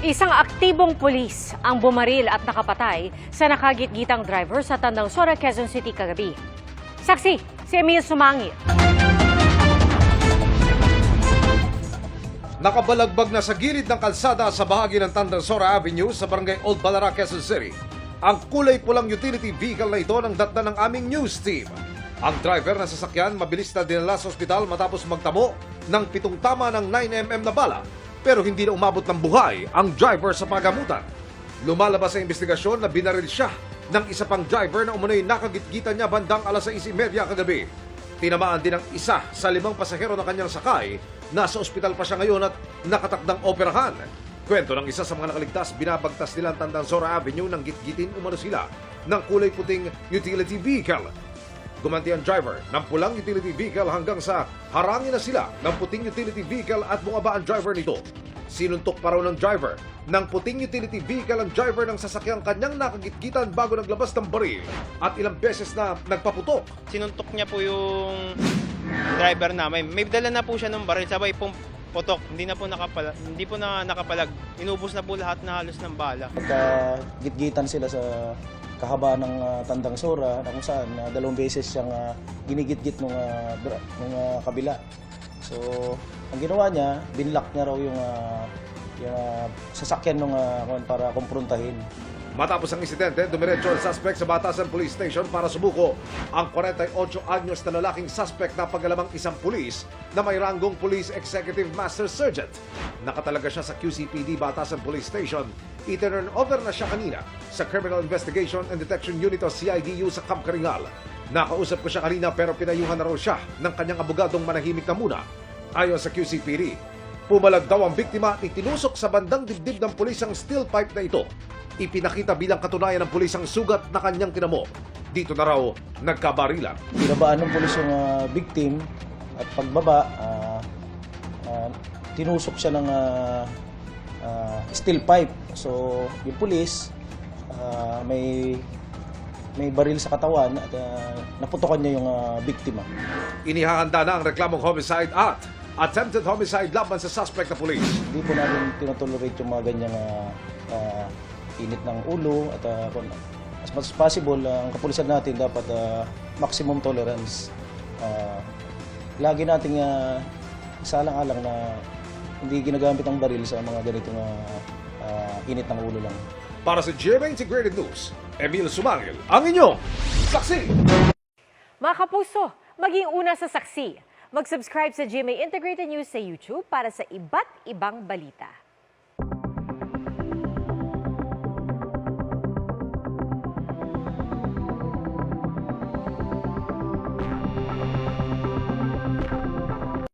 Isang aktibong pulis ang bumaril at nakapatay sa nakagitgitang driver sa Tandangsora, Quezon City kagabi. Saksi, si Emil Sumangil. Nakabalagbag na sa gilid ng kalsada sa bahagi ng Tandangsora Avenue sa barangay Old Balara, Quezon City. Ang kulay pulang utility vehicle na ito ng datna ng aming news team. Ang driver ng sasakyan mabilis na dinala sa ospital matapos magtamo ng 7 tama ng 9mm na bala, pero hindi na umabot ng buhay ang driver sa pagamutan. Lumalabas sa investigasyon na binaril siya ng isa pang driver na umunoy nakagitgitan niya bandang 6:30 kagabi. Tinamaan din ang isa sa 5 pasahero na kanyang sakay. Nasa ospital pa siya ngayon at nakatakdang operahan. Kwento ng isa sa mga nakaligtas, binabagtas nila ang Tandangsora Avenue nang gitgitin umano sila ng kulay puting utility vehicle. Gumanti ang driver ng pulang utility vehicle hanggang sa harangin na sila ng puting utility vehicle at bumaba ang driver nito. Sinuntok pa raw ng driver ng puting utility vehicle ang driver ng sasakyang kanyang nakagitgitan bago naglabas ng baril at ilang beses na nagpaputok. Sinuntok niya po yung driver namin. May dala na po siya ng baril, sabay pong putok. Hindi po na nakapalag. Inubos na po lahat na halos ng bala. Gitgitan sila sa kahaba ng Tandangsora na kung saan 2 beses siyang ginigit-git nung kabila. So, ang ginawa niya, binlock niya raw yung sasakyan nung para kumprontahin. Matapos ang insidente, dumiretso ang suspect sa Batasan Police Station para subuko ang 48 anyos na lalaking suspect na pagalamang isang pulis na may ranggong Police Executive Master Sergeant. Nakatalaga siya sa QCPD Batasan Police Station. I-turn over na siya kanina sa Criminal Investigation and Detection Unit o CIDU sa Camp Karingal. Nakausap ko siya kanina pero pinayuhan na raw siya ng kanyang abogadong manahimik na muna. Ayon sa QCPD, pumalag daw ang biktima at itinusok sa bandang dibdib ng pulis ang steel pipe na ito. Ipinakita bilang katunayan ng pulis ang sugat na kanyang tinamo. Dito na raw nagkabarilan. Binabaan ng pulis yung victim at pagbaba, tinusok siya ng steel pipe. So, yung pulis, may baril sa katawan at naputokan niya yung biktima. Inihahanda na ang reklamong homicide at attempted homicide laban sa suspect na pulis. Hindi po namin tinotolerate yung mga ganyang init ng ulo at as much as possible, ang kapulisan natin dapat maximum tolerance. Lagi nating isalang-alang na hindi ginagamit ang baril sa mga ganitong init ng ulo lang. Para sa GMA Integrated News, Emil Sumangil, ang inyong saksi! Mga kapuso, maging una sa saksi. Mag-subscribe sa GMA Integrated News sa YouTube para sa iba't ibang balita.